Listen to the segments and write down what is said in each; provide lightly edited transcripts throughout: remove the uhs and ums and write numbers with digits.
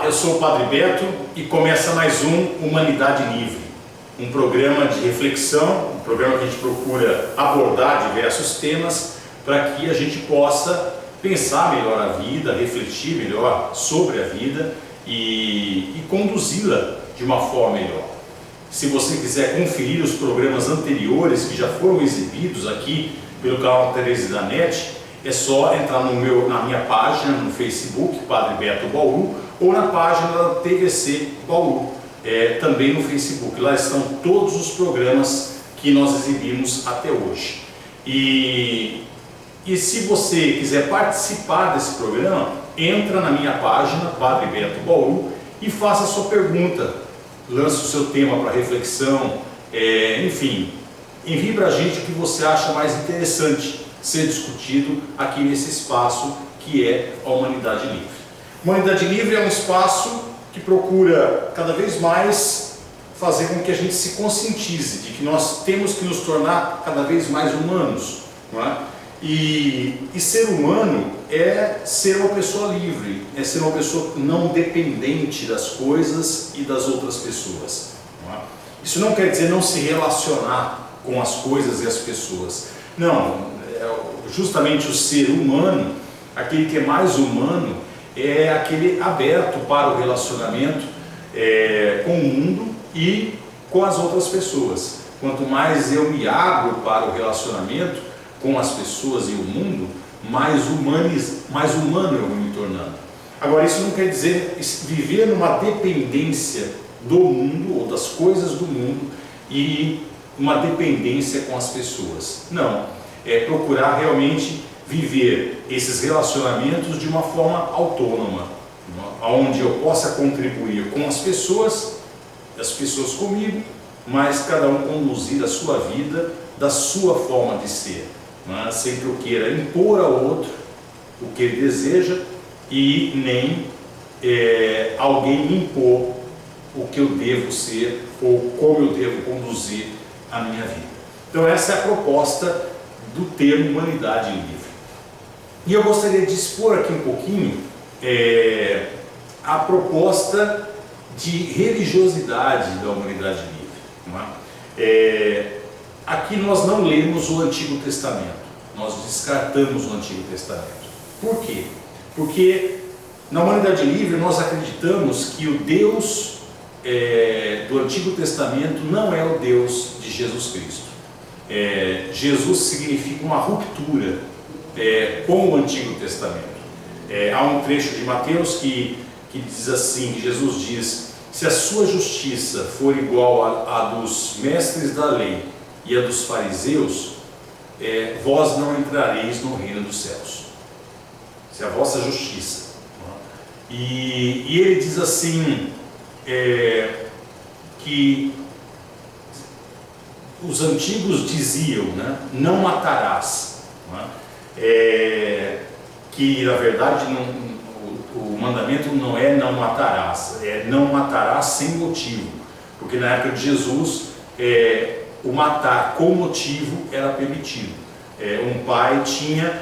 eu sou o Padre Beto e começa mais um Humanidade Livre, um programa de reflexão, um programa que a gente procura abordar diversos temas para que a gente possa pensar melhor a vida, refletir melhor sobre a vida e conduzi-la de uma forma melhor. Se você quiser conferir os programas anteriores que já foram exibidos aqui pelo canal Teresa da NET, é só entrar na minha página no Facebook, Padre Beto Bauru, ou na página da TVC Bauru, também no Facebook. Lá estão todos os programas que nós exibimos até hoje. E se você quiser participar desse programa, entra na minha página, Padre Beto Bauru, e faça a sua pergunta, lance o seu tema para reflexão, enfim, envie para a gente o que você acha mais interessante ser discutido aqui nesse espaço que é a Humanidade Livre. Humanidade Livre é um espaço que procura cada vez mais fazer com que a gente se conscientize de que nós temos que nos tornar cada vez mais humanos, não é? E ser humano é ser uma pessoa livre, é ser uma pessoa não dependente das coisas e das outras pessoas, não é? Isso não quer dizer não se relacionar com as coisas e as pessoas, não. Justamente o ser humano, aquele que é mais humano, é aquele aberto para o relacionamento com o mundo e com as outras pessoas. Quanto mais eu me abro para o relacionamento com as pessoas e o mundo, mais humano eu vou me tornando. Agora, isso não quer dizer viver numa dependência do mundo ou das coisas do mundo e uma dependência com as pessoas. Não. É procurar realmente viver esses relacionamentos de uma forma autônoma, onde eu possa contribuir com as pessoas comigo, mas cada um conduzir a sua vida da sua forma de ser, sem que eu queira impor ao outro o que ele deseja e nem alguém me impor o que eu devo ser ou como eu devo conduzir a minha vida. Então essa é a proposta do termo Humanidade Livre. E eu gostaria de expor aqui um pouquinho a proposta de religiosidade da Humanidade Livre, não é? Aqui nós não lemos o Antigo Testamento, nós descartamos o Antigo Testamento. Por quê? Porque na Humanidade Livre nós acreditamos que o Deus do Antigo Testamento não é o Deus de Jesus Cristo. Jesus significa uma ruptura com o Antigo Testamento. Há um trecho de Mateus que diz assim, que Jesus diz: se a sua justiça for igual à dos mestres da lei e à dos fariseus, vós não entrareis no reino dos céus. Se a vossa justiça. E ele diz assim, que os antigos diziam, não matarás, que na verdade o mandamento não é não matarás, é não matarás sem motivo, porque na época de Jesus o matar com motivo era permitido. Um pai tinha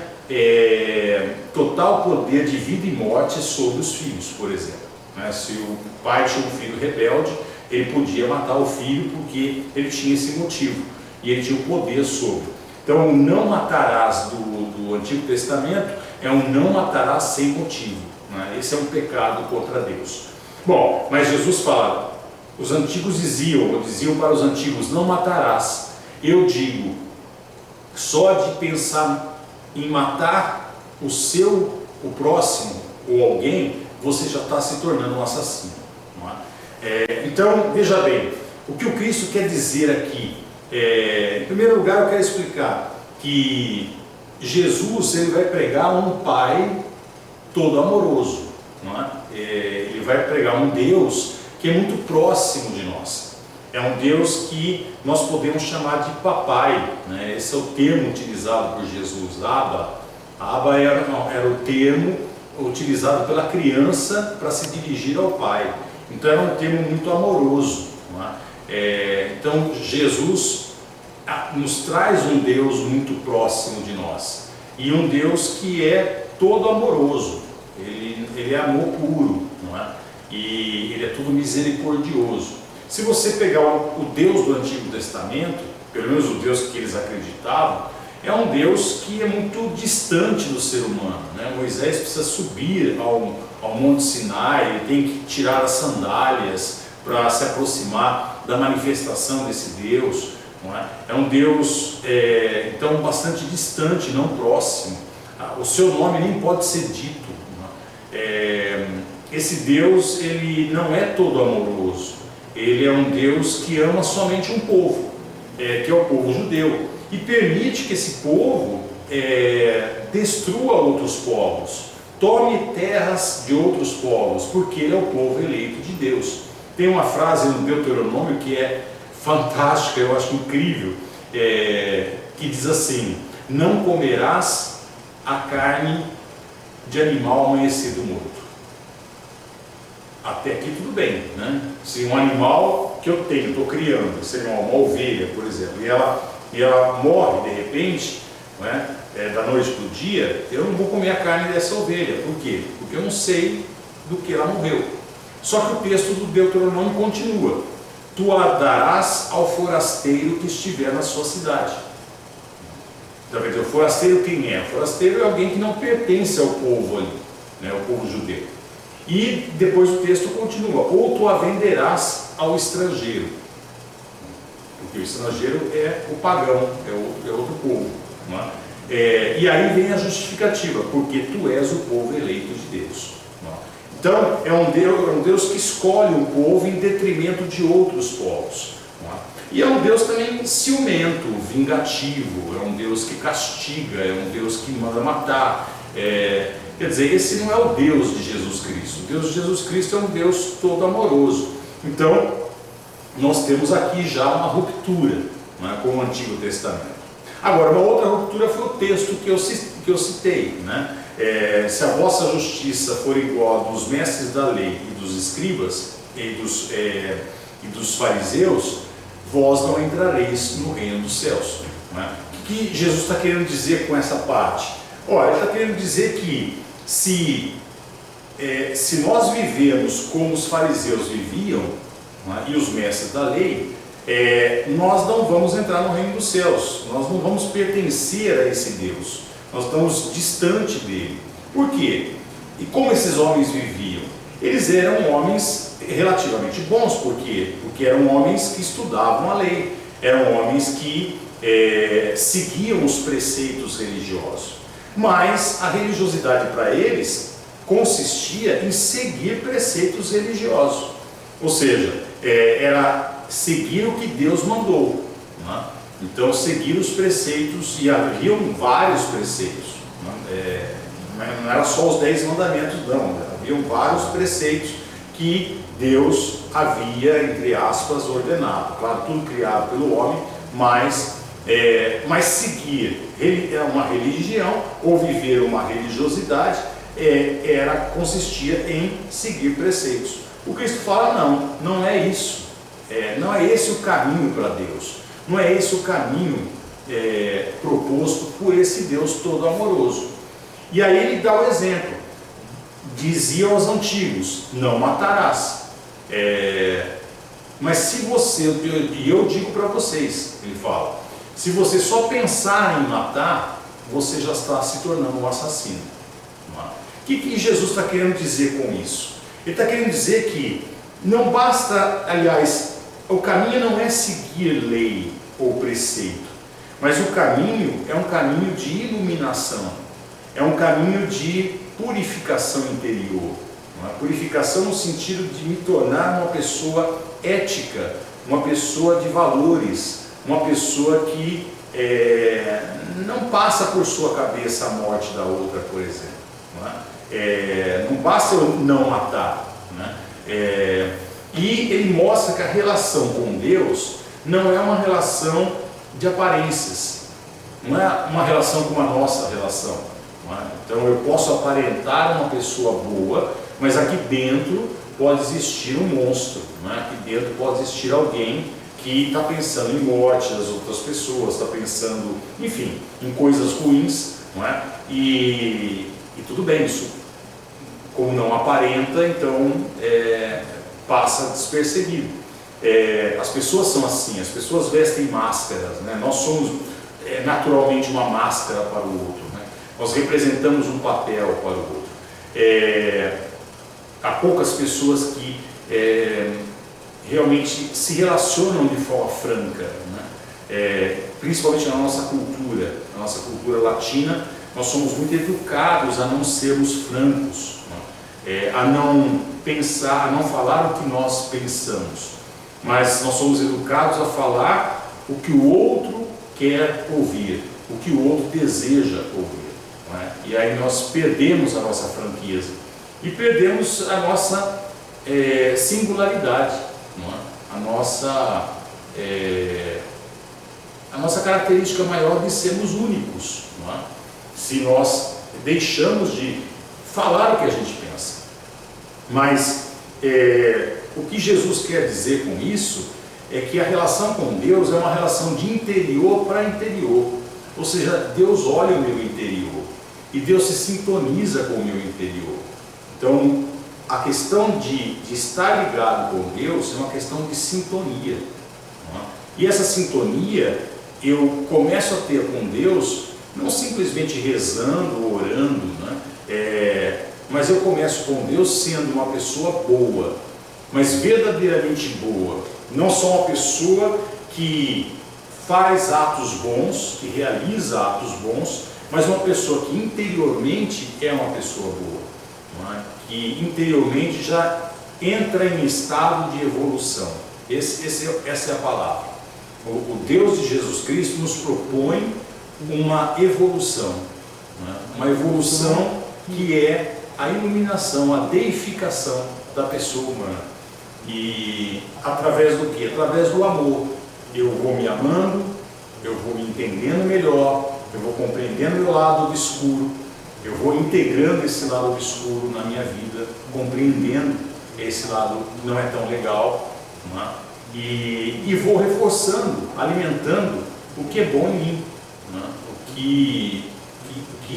total poder de vida e morte sobre os filhos, por exemplo. Se o pai tinha um filho rebelde, ele podia matar o filho porque ele tinha esse motivo e ele tinha o poder sobre. Então, o não matarás do Antigo Testamento é um não matarás sem motivo, Esse é um pecado contra Deus. Bom, mas Jesus fala, os antigos diziam para os antigos, não matarás. Eu digo, só de pensar em matar o próximo ou alguém, você já está se tornando um assassino. Então, veja bem, o que o Cristo quer dizer aqui? Em primeiro lugar, eu quero explicar que Jesus ele vai pregar um Pai todo amoroso, ele vai pregar um Deus que é muito próximo de nós. É um Deus que nós podemos chamar de papai, Esse é o termo utilizado por Jesus, Abba. Abba era o termo utilizado pela criança para se dirigir ao Pai. Então era um termo muito amoroso, então Jesus nos traz um Deus muito próximo de nós e um Deus que é todo amoroso, ele é amor puro, e ele é tudo misericordioso. Se você pegar o Deus do Antigo Testamento, pelo menos o Deus que eles acreditavam, é um Deus que é muito distante do ser humano, né? Moisés precisa subir ao Monte Sinai, ele tem que tirar as sandálias para se aproximar da manifestação desse Deus, não é? É um Deus, então, bastante distante, não próximo. O seu nome nem pode ser dito. Não é? Esse Deus, ele não é todo amoroso, ele é um Deus que ama somente um povo, que é o povo judeu, e permite que esse povo destrua outros povos, tome terras de outros povos, porque ele é o povo eleito de Deus. Tem uma frase no Deuteronômio que é fantástica, eu acho incrível, que diz assim: não comerás a carne de animal amanhecido morto. Até aqui tudo bem, né? Se um animal que eu tenho, estou criando, seria uma ovelha, por exemplo, e ela morre de repente, não é? Da noite para o dia, eu não vou comer a carne dessa ovelha. Por quê? Porque eu não sei do que ela morreu. Só que o texto do Deuteronômio continua: tu a darás ao forasteiro que estiver na sua cidade. Então, o forasteiro quem é? O forasteiro é alguém que não pertence ao povo ali, né? O povo judeu. E depois o texto continua: ou tu a venderás ao estrangeiro. Porque o estrangeiro é o pagão, é outro povo, não é? E aí vem a justificativa: porque tu és o povo eleito de Deus. Não é? Então é um Deus que escolhe um povo em detrimento de outros povos. Não é? E é um Deus também ciumento, vingativo, é um Deus que castiga, é um Deus que manda matar. Quer dizer, esse não é o Deus de Jesus Cristo. O Deus de Jesus Cristo é um Deus todo amoroso. Então, nós temos aqui já uma ruptura, não é, com o Antigo Testamento. Agora, uma outra ruptura foi o texto que eu citei, né? Se a vossa justiça for igual a dos mestres da lei e dos escribas e dos fariseus, vós não entrareis no reino dos céus. Não é? O que Jesus está querendo dizer com essa parte? Olha, ele está querendo dizer que se nós vivemos como os fariseus viviam, não é, e os mestres da lei, nós não vamos entrar no reino dos céus, nós não vamos pertencer a esse Deus, nós estamos distante dele. Por quê? E como esses homens viviam? Eles eram homens relativamente bons. Por quê? Porque eram homens que estudavam a lei, eram homens que seguiam os preceitos religiosos. Mas a religiosidade para eles consistia em seguir preceitos religiosos, ou seja, era seguir o que Deus mandou, não é? Então seguir os preceitos, e haviam vários preceitos, não era só os 10 mandamentos não, haviam vários preceitos que Deus havia, entre aspas, ordenado. Claro, tudo criado pelo homem, mas seguir uma religião ou viver uma religiosidade consistia em seguir preceitos. O Cristo fala: não é isso, não é esse o caminho para Deus, não é esse o caminho proposto por esse Deus todo amoroso. E aí ele dá o exemplo: dizia aos antigos, não matarás. Mas se você, e eu digo para vocês, ele fala, se você só pensar em matar, você já está se tornando um assassino. Não é? O que Jesus está querendo dizer com isso? Ele está querendo dizer que não basta, aliás, o caminho não é seguir lei ou preceito, mas o caminho é um caminho de iluminação, é um caminho de purificação interior. Não é? Purificação no sentido de me tornar uma pessoa ética, uma pessoa de valores, uma pessoa que não passa por sua cabeça a morte da outra, por exemplo. Não basta eu não matar. E ele mostra que a relação com Deus não é uma relação de aparências, não é uma relação como a nossa relação. Então eu posso aparentar uma pessoa boa, mas aqui dentro pode existir um monstro, aqui dentro pode existir alguém que está pensando em morte das outras pessoas, está pensando, enfim, em coisas ruins, não é? E tudo bem, isso como não aparenta, então passa despercebido. As pessoas são assim, as pessoas vestem máscaras, né? Nós somos naturalmente uma máscara para o outro, né? Nós representamos um papel para o outro. Há poucas pessoas que realmente se relacionam de forma franca, né? Principalmente na nossa cultura latina, nós somos muito educados a não sermos francos, né? A não pensar, a não falar o que nós pensamos, mas nós somos educados a falar o que o outro quer ouvir, o que o outro deseja ouvir, né? E aí nós perdemos a nossa franqueza e perdemos a nossa singularidade, não é? A nossa característica maior de sermos únicos, não é? Se nós deixamos de falar o que a gente pensa. Mas o que Jesus quer dizer com isso é que a relação com Deus é uma relação de interior para interior, ou seja, Deus olha o meu interior e Deus se sintoniza com o meu interior. Então, a questão de estar ligado com Deus é uma questão de sintonia, não é? E essa sintonia eu começo a ter com Deus não simplesmente rezando, orando, né? Mas eu começo com Deus sendo uma pessoa boa, mas verdadeiramente boa, não só uma pessoa que faz atos bons, que realiza atos bons, mas uma pessoa que interiormente é uma pessoa boa, não é? Que interiormente já entra em estado de evolução. Essa é a palavra. O Deus de Jesus Cristo nos propõe uma evolução, né? Uma evolução que é a iluminação, a deificação da pessoa humana. E através do quê? Através do amor. Eu vou me amando, eu vou me entendendo melhor, eu vou compreendendo o meu lado obscuro, eu vou integrando esse lado obscuro na minha vida, compreendendo esse lado que não é tão legal, não é? E vou reforçando, alimentando o que é bom em mim, não é? O que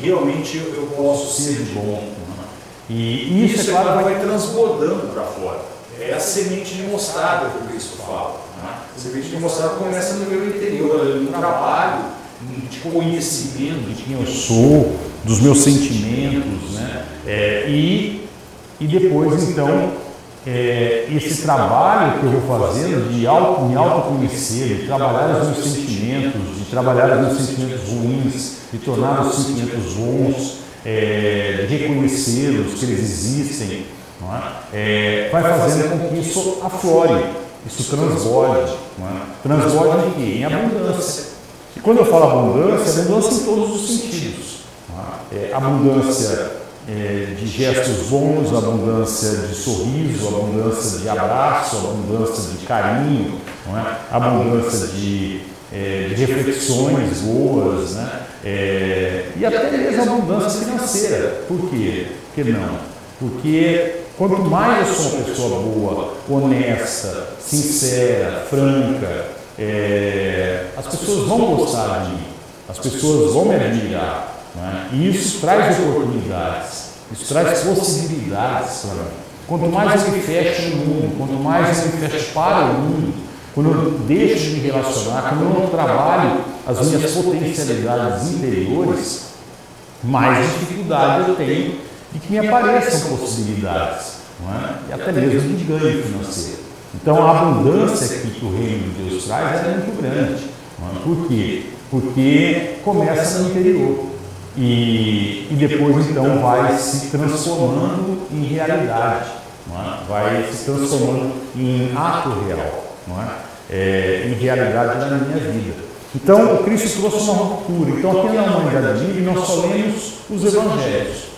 realmente eu posso ser de bom, não é? E isso, é claro, vai transbordando para fora. É a semente de mostarda que o Cristo fala, não é? A semente de mostarda começa no meu interior, no trabalho, de conhecimento de quem eu sou, dos meus sentimentos, né? E depois, então, esse trabalho que eu vou fazendo de me autoconhecer, de trabalhar os meus sentimentos, de trabalhar os meus sentimentos ruins, de tornar os sentimentos bons, de reconhecê-los, que eles existem, não é? Vai fazendo com que isso aflore, isso transborde, não é? Transborde em quê? Em abundância. E quando eu falo abundância em todos os sentidos. Abundância de gestos bons, abundância de sorriso, abundância de abraço, abundância de carinho, não é? Abundância de reflexões boas, né? E até mesmo abundância financeira. Por quê? Por que não? Porque quanto mais eu sou uma pessoa boa, honesta, sincera, franca, as pessoas vão gostar de mim, as pessoas vão me admirar. E isso traz oportunidades, isso traz possibilidades para mim. Quanto mais eu me fecho no mundo, quanto mais eu me fecho para o mundo, quando eu deixo de me relacionar, quando eu não trabalho as minhas potencialidades interiores, mais dificuldade eu tenho de que me apareçam possibilidades, não é? E até mesmo de ganho financeiro. Então a abundância que o reino de Deus traz é muito grande. Não é? Por quê? Porque começa no interior. E depois então vai se transformando em realidade, não é? Vai se transformando em ato real, não é? Em realidade da minha vida. Então o Cristo trouxe uma ruptura. Então aqui na humanidade livre nós só lemos os evangelhos.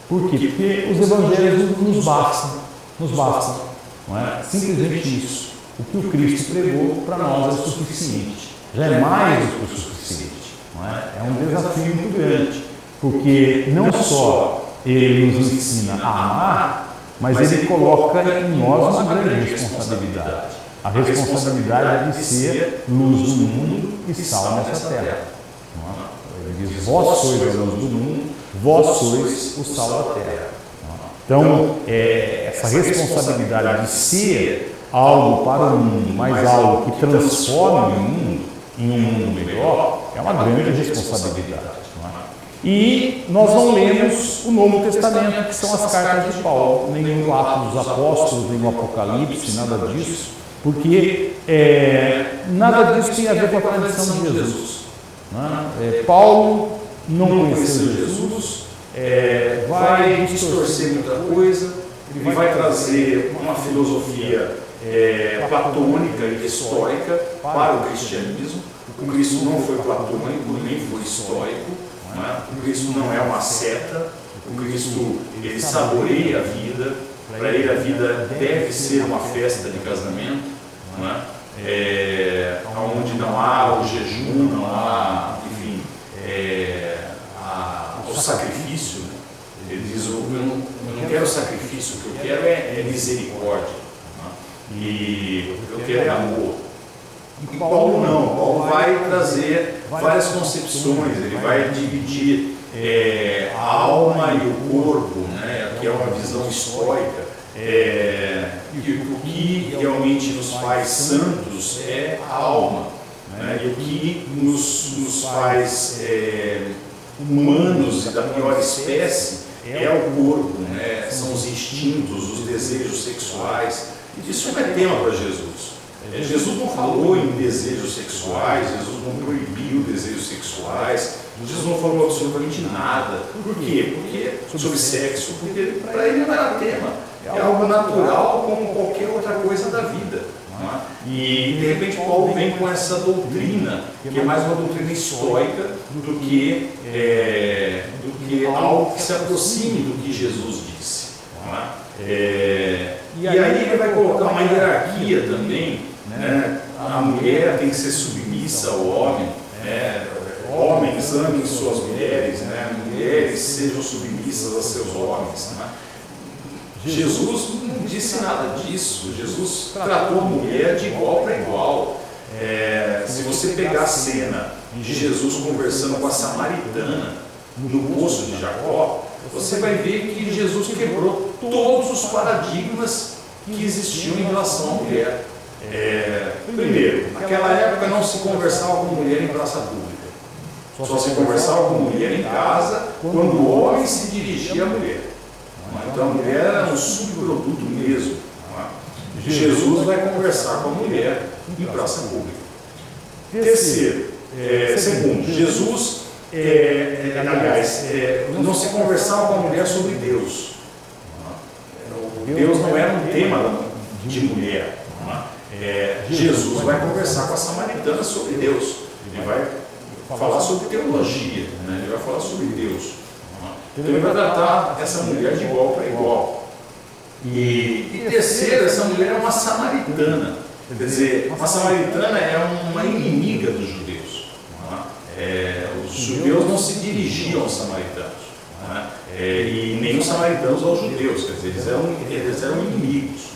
Por quê? Porque os evangelhos nos bastam, não é? Simplesmente isso. O que o Cristo pregou para nós é o suficiente. Já é mais do que o suficiente. É um desafio muito grande, porque não só ele nos ensina a amar, mas ele coloca em nós uma grande responsabilidade. A responsabilidade de ser luz do mundo e sal nessa terra. Ele diz, vós sois a luz do mundo, vós sois o sal da terra. Então, essa responsabilidade de ser algo para o mundo, mas algo que transforme o mundo em um mundo melhor, é uma grande responsabilidade. Não é? E nós não lemos o Novo Testamento, que são as cartas de Paulo, nem o Atos dos Apóstolos, nem o Apocalipse, nada disso, porque nada disso tem a ver com a tradição de Jesus. Não é? Paulo não conheceu Jesus, vai distorcer muita coisa, ele vai trazer uma filosofia platônica e estoica para o cristianismo. O Cristo não foi platônico, nem foi estoico. Não é? O Cristo não é uma seta. O Cristo, ele saboreia a vida. Para ele a vida deve ser uma festa de casamento, não é? Onde não há o jejum, não há, enfim, o sacrifício. Ele diz: eu não quero sacrifício, o que eu quero é misericórdia. E eu quero amor. E Paulo não, Paulo vai trazer várias concepções, ele vai dividir a alma e o corpo, né, que é uma visão estoica. O que realmente nos faz santos é a alma, né, e o que nos faz humanos e da pior espécie é o corpo, né, são os instintos, os desejos sexuais. Isso não é tema para Jesus. Jesus não falou em desejos sexuais, Jesus não proibiu desejos sexuais, Jesus não falou absolutamente nada. Por quê? Porque sobre sexo, porque para ele não era tema. É algo natural como qualquer outra coisa da vida. Não é? E de repente Paulo vem com essa doutrina, que é mais uma doutrina estoica do que algo que se aproxime do que Jesus disse. Não é? E aí ele vai colocar uma hierarquia também, né? A mulher tem que ser submissa ao homem, né? Homens amem suas mulheres, né? Mulheres sejam submissas a seus homens. Né? Jesus não disse nada disso. Jesus tratou a mulher de igual para igual. Se você pegar a cena de Jesus conversando com a samaritana no poço de Jacó, você vai ver que Jesus quebrou todos os paradigmas que existiam em relação à mulher. Primeiro, naquela época não se conversava com mulher em praça pública. Só se conversava com mulher em casa quando o homem se dirigia à mulher. Então a mulher era um subproduto mesmo. Jesus vai conversar com a mulher em praça pública. Terceiro, segundo, Jesus, não se conversava com a mulher sobre Deus. Deus não era um tema de mulher. Jesus vai conversar com a samaritana sobre Deus. Ele vai falar sobre teologia, né? Ele vai falar sobre Deus. Então ele vai tratar essa mulher de igual para igual. E terceiro, essa mulher é uma samaritana. Quer dizer, uma samaritana é uma inimiga dos judeus. Os judeus não se dirigiam aos samaritanos. E nem os samaritanos aos judeus. Quer dizer, eles eram inimigos.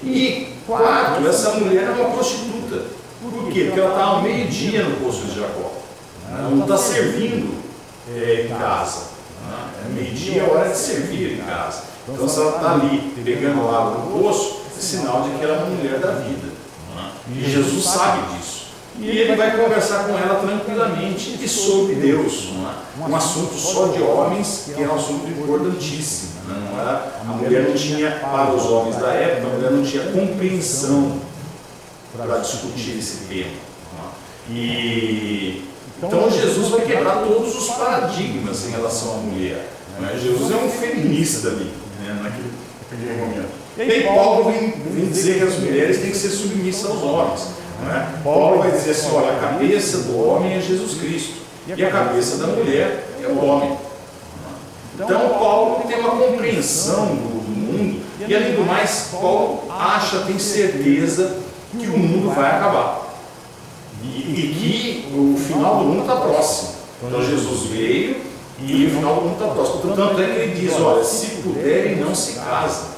E quarto, essa mulher é uma prostituta. Por quê? Porque ela está ao meio-dia no poço de Jacó. Ela não está servindo em casa. Meio-dia é hora de servir em casa. Então, se ela está ali pegando água no poço, é sinal de que ela é uma mulher da vida. E Jesus sabe disso. E ele vai conversar com ela tranquilamente e sobre Deus. Um assunto só de homens, que é um assunto importantíssimo. A mulher não tinha, para os homens da época, a mulher não tinha compreensão para discutir esse tema. Então Jesus vai quebrar todos os paradigmas em relação à mulher. Jesus é um feminista ali, naquele momento. E aí Paulo vem dizer que as mulheres têm que ser submissas aos homens. Paulo vai dizer assim: olha, a cabeça do homem é Jesus Cristo e a cabeça da mulher é o homem. Então Paulo tem uma compreensão do mundo e, além do mais, Paulo tem certeza que o mundo vai acabar. E que o final do mundo está próximo. Então Jesus veio e o final do mundo está próximo. Portanto, é que ele diz: olha, se puderem, não se casem.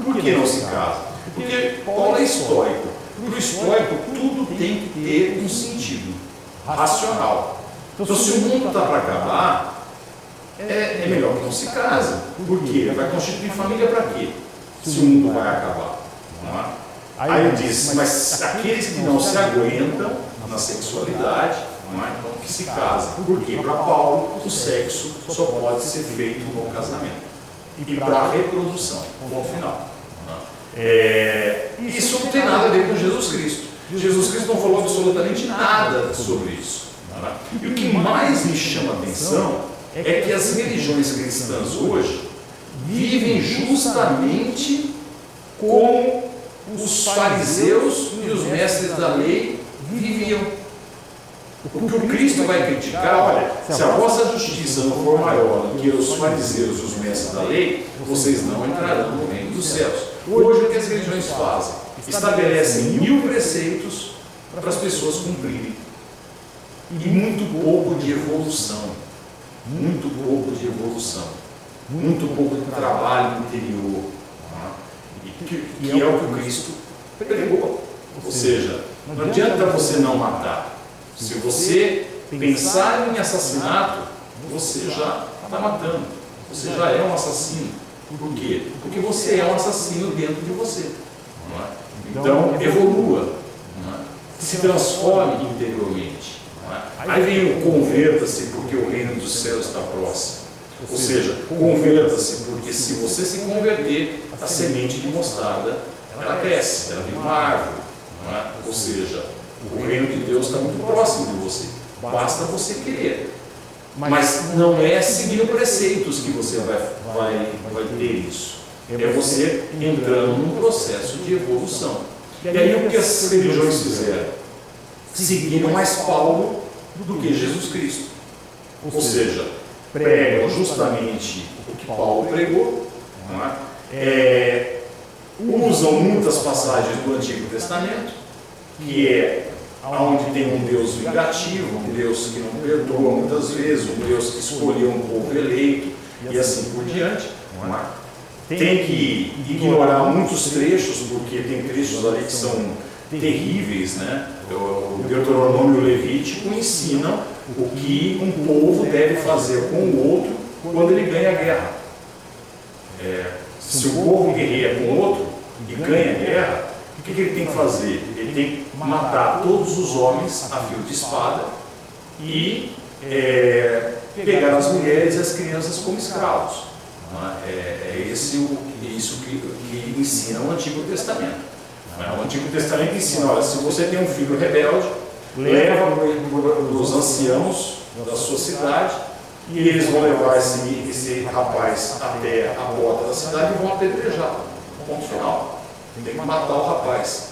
Por que não se casam? Porque Paulo é estoico. Para o estoico, tudo tem que ter um sentido racional. Então, se o mundo está para acabar, é melhor que não se case. Por quê? Vai constituir família para quê? Se o mundo vai acabar. Não é? Aí ele diz, mas aqueles que não se aguentam na sexualidade, não é? Então que se casem. Por quê? Para Paulo, o sexo só pode ser feito no casamento. E para a reprodução, ponto final. Isso não tem nada a ver com Jesus Cristo. Jesus Cristo não falou absolutamente nada sobre isso. Não é? E o que mais me chama a atenção é que as religiões cristãs hoje vivem justamente como os fariseus e os mestres da lei viviam. O que o Cristo vai criticar, olha, se a vossa justiça não for maior do que os fariseus e os mestres da lei, vocês não entrarão no reino dos céus. Hoje o que as religiões fazem? Estabelecem 1000 preceitos para as pessoas cumprirem. E muito pouco de evolução. Muito pouco de evolução. Muito pouco de trabalho interior. Que é o que o Cristo pregou. Ou seja, não adianta você não matar. Se você pensar em assassinato, você já está matando. Você já é um assassino. Por quê? Porque você é um assassino dentro de você. Não é? Então, evolua. Não é? Se transforme interiormente. Não é? Aí vem o converta-se porque o reino dos céus está próximo. Ou seja, converta-se porque se você se converter, a semente de mostarda, ela cresce, ela vira uma árvore. Não é? Ou seja, o reino de Deus está muito próximo de você. Basta você querer. Mas não é seguindo preceitos que você vai ter isso. É você entrando num processo de evolução. E aí o que as religiões fizeram? Seguiram mais Paulo do que Jesus Cristo. Ou seja, pregam justamente o que Paulo pregou, não é? Usam muitas passagens do Antigo Testamento, que é onde tem um Deus vingativo, um Deus que não perdoa muitas vezes, um Deus que escolheu um povo eleito e assim por diante. Não é? Tem que ignorar muitos trechos, porque tem trechos ali que são terríveis, né? O Deuteronômio e o Levítico ensinam o que um povo deve fazer com o outro quando ele ganha a guerra. Se o povo guerreia com o outro e ganha a guerra, o que ele tem que fazer? Ele tem que matar todos os homens a fio de espada e pegar as mulheres e as crianças como escravos. Isso que ensina o Antigo Testamento. O Antigo Testamento ensina, olha, se você tem um filho rebelde, leva os anciãos da sua cidade e eles vão levar esse rapaz até a porta da cidade e vão apedrejá-lo. Ponto final. Tem que matar o rapaz.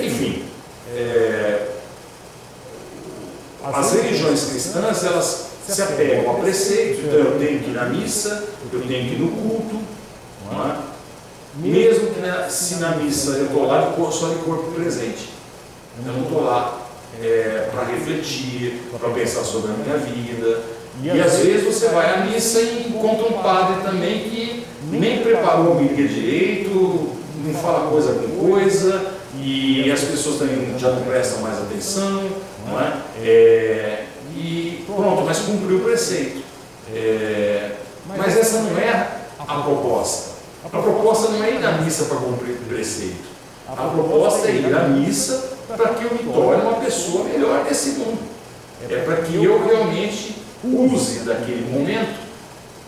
Enfim, as religiões cristãs, elas se apegam a preceitos. Então eu tenho que ir na missa, eu tenho que ir no culto, não é? Mesmo que se na missa eu estou lá só de corpo presente. Eu não estou lá para refletir, para pensar sobre a minha vida. E às vezes você vai à missa e encontra um padre também que nem preparou a homilia direito, não fala coisa com coisa, e as pessoas também já não prestam mais atenção, não é? E pronto, mas cumpriu o preceito. Mas essa não é a proposta. A proposta não é ir na missa para cumprir o preceito. A proposta é ir à missa para que eu me torne uma pessoa melhor nesse mundo. É para que eu realmente use daquele momento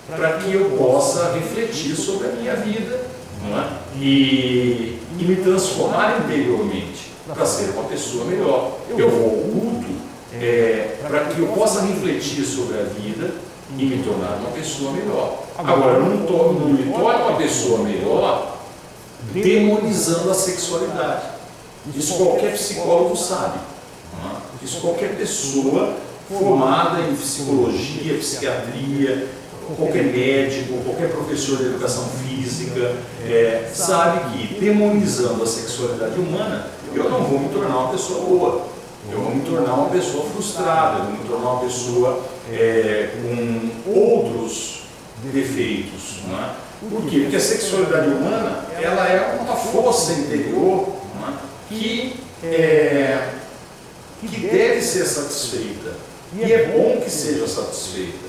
para que eu possa refletir sobre a minha vida, não é? E me transformar interiormente para ser uma pessoa melhor. Eu vou ao culto para que eu possa refletir sobre a vida e me tornar uma pessoa melhor. Agora, não me torne uma pessoa melhor demonizando a sexualidade. Isso qualquer psicólogo sabe. Isso qualquer pessoa formada em psicologia, psiquiatria, qualquer médico, qualquer professor de educação física, sabe que demonizando a sexualidade humana, eu não vou me tornar uma pessoa boa. Eu vou me tornar uma pessoa frustrada, eu vou me tornar uma pessoa com outros defeitos. Não é? Por quê? Porque a sexualidade humana ela é uma força interior, não é? que deve ser satisfeita. E é bom que seja satisfeita.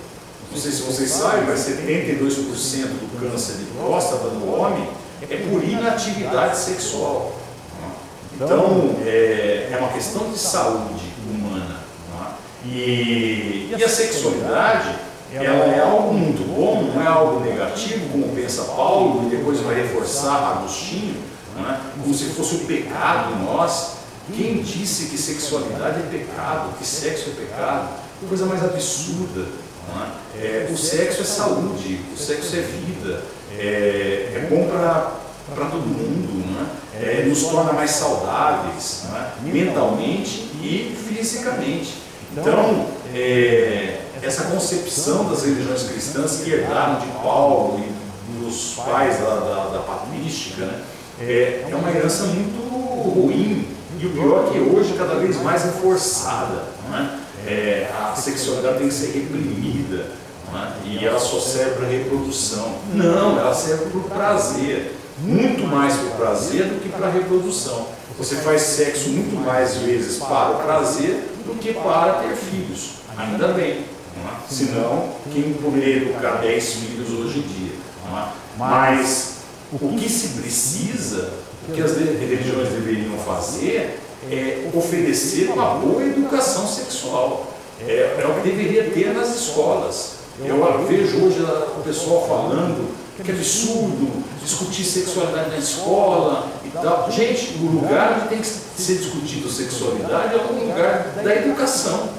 Não sei se vocês sabem, mas 72% do câncer de próstata no homem é por inatividade sexual. Então, é uma questão de saúde humana. E a sexualidade, ela é algo muito bom, não é algo negativo, como pensa Paulo, e depois vai reforçar Agostinho, como se fosse um pecado em nós. Quem disse que sexualidade é pecado, que sexo é pecado? Coisa mais absurda. O sexo é saúde, o sexo é vida, é bom para todo mundo, nos torna mais saudáveis, mentalmente e fisicamente. Então, essa concepção das religiões cristãs que herdaram de Paulo e dos pais da patrística, é uma herança muito ruim. E o pior é que hoje cada vez mais reforçada. A sexualidade tem que ser reprimida, e ela só serve para reprodução. Não, ela serve para o prazer, muito mais para o prazer do que para a reprodução. Você faz sexo muito mais vezes para o prazer do que para ter filhos, ainda bem. Senão, quem poderia educar 10 filhos hoje em dia? Mas o que se precisa, o que as religiões deveriam fazer, é oferecer uma boa educação sexual. É o que deveria ter nas escolas. Eu vejo hoje o pessoal falando que é absurdo discutir sexualidade na escola e tal. Gente, o lugar onde tem que ser discutido sexualidade é um lugar da educação.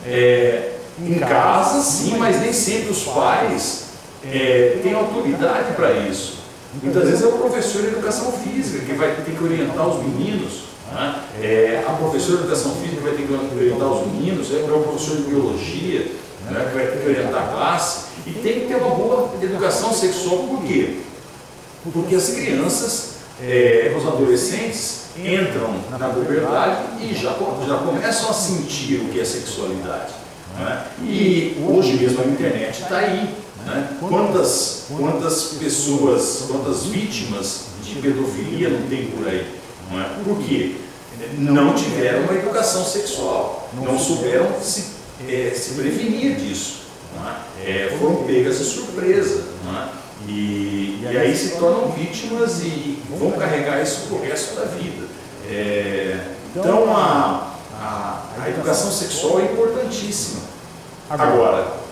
Em casa, sim, mas nem sempre os pais têm autoridade para isso. Muitas vezes é o professor de educação física que vai ter que orientar os meninos. A professora de educação física vai ter que orientar os meninos, é o professor de biologia, que vai ter que orientar a classe, e tem que ter uma boa educação sexual. Por quê? Porque as crianças, os adolescentes, entram na puberdade e já começam a sentir o que é sexualidade. E hoje mesmo a internet está aí. Quantas pessoas, quantas vítimas de pedofilia não tem por aí? Por quê? Não tiveram uma educação sexual, não souberam se prevenir disso, foram pegas de surpresa, e aí se tornam vítimas e vão carregar isso pro resto da vida. Então a educação sexual é importantíssima. Agora,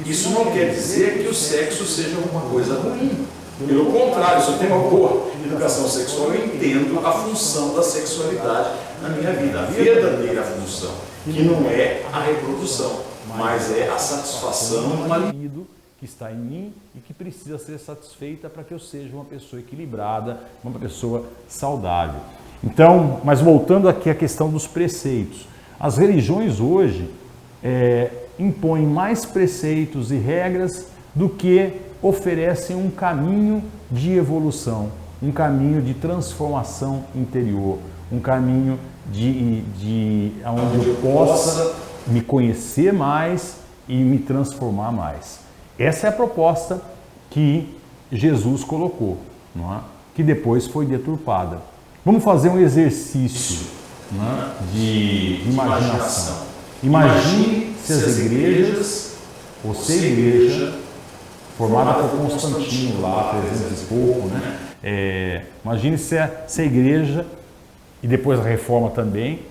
isso não quer dizer que o sexo seja uma coisa ruim. Pelo contrário, se eu tenho uma boa educação sexual, eu entendo a função da sexualidade na minha vida, a verdadeira função, que não é a reprodução, mas é a satisfação numa libido que está em mim e que precisa ser satisfeita para que eu seja uma pessoa equilibrada, uma pessoa saudável. Então, mas voltando aqui à questão dos preceitos, as religiões hoje impõem mais preceitos e regras do que oferecem um caminho de evolução, um caminho de transformação interior, um caminho onde eu possa me conhecer mais e me transformar mais. Essa é a proposta que Jesus colocou, que depois foi deturpada. Vamos fazer um exercício de imaginação. Imagine se as igrejas, você igreja, formada por Constantino lá, 300 e pouco, imagine se a igreja, e depois a reforma também,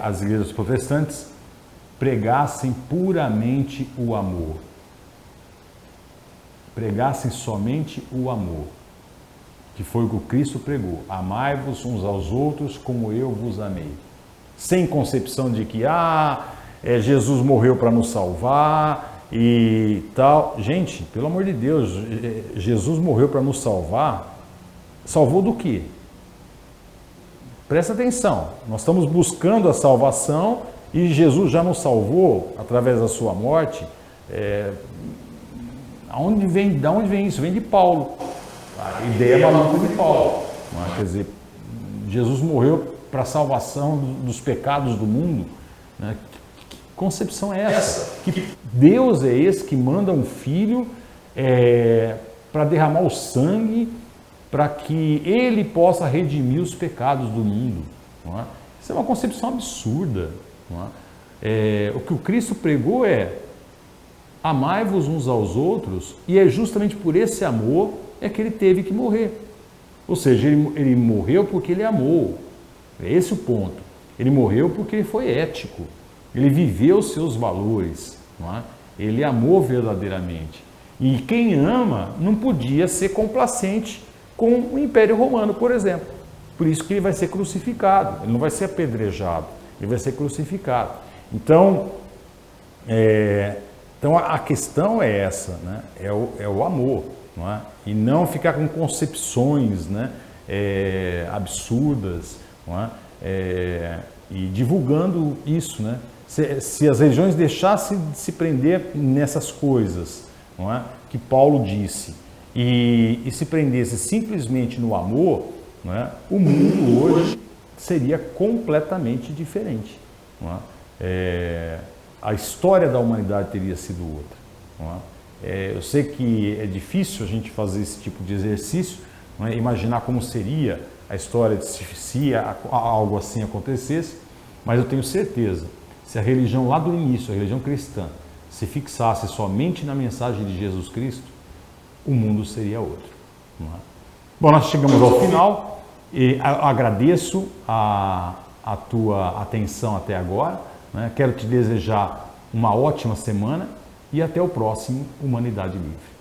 as igrejas protestantes, pregassem puramente o amor. Pregassem somente o amor, que foi o que o Cristo pregou. Amai-vos uns aos outros como eu vos amei. Sem concepção de que, Jesus morreu para nos salvar e tal. Gente, pelo amor de Deus, Jesus morreu para nos salvar. Salvou do quê? Presta atenção, nós estamos buscando a salvação e Jesus já nos salvou através da sua morte. Da onde vem isso? Vem de Paulo. A ideia maluca de Paulo. Quer dizer, Jesus morreu para a salvação dos pecados do mundo. Que concepção é essa? Que Deus é esse que manda um filho para derramar o sangue para que ele possa redimir os pecados do mundo. Isso é uma concepção absurda. O que o Cristo pregou amai-vos uns aos outros, e é justamente por esse amor é que ele teve que morrer. Ou seja, ele morreu porque ele amou. É esse o ponto. Ele morreu porque ele foi ético. Ele viveu os seus valores. Não é? Ele amou verdadeiramente. E quem ama não podia ser complacente com o Império Romano, por exemplo. Por isso que ele vai ser crucificado. Ele não vai ser apedrejado. Ele vai ser crucificado. Então a questão é essa, né? É o amor, não é? E não ficar com concepções, né? Absurdas, não é? E divulgando isso, né? Se as religiões deixassem de se prender nessas coisas, não é? Que Paulo disse, e se prendesse simplesmente no amor, não é? O mundo hoje seria completamente diferente, não é? A história da humanidade teria sido outra, não é? Eu sei que é difícil a gente fazer esse tipo de exercício, não é? Imaginar como seria a história se algo assim acontecesse, mas eu tenho certeza, se a religião lá do início, a religião cristã, se fixasse somente na mensagem de Jesus Cristo, o mundo seria outro, não é? Bom, nós chegamos ao final e agradeço a tua atenção até agora, né? Quero te desejar uma ótima semana e até o próximo Humanidade Livre.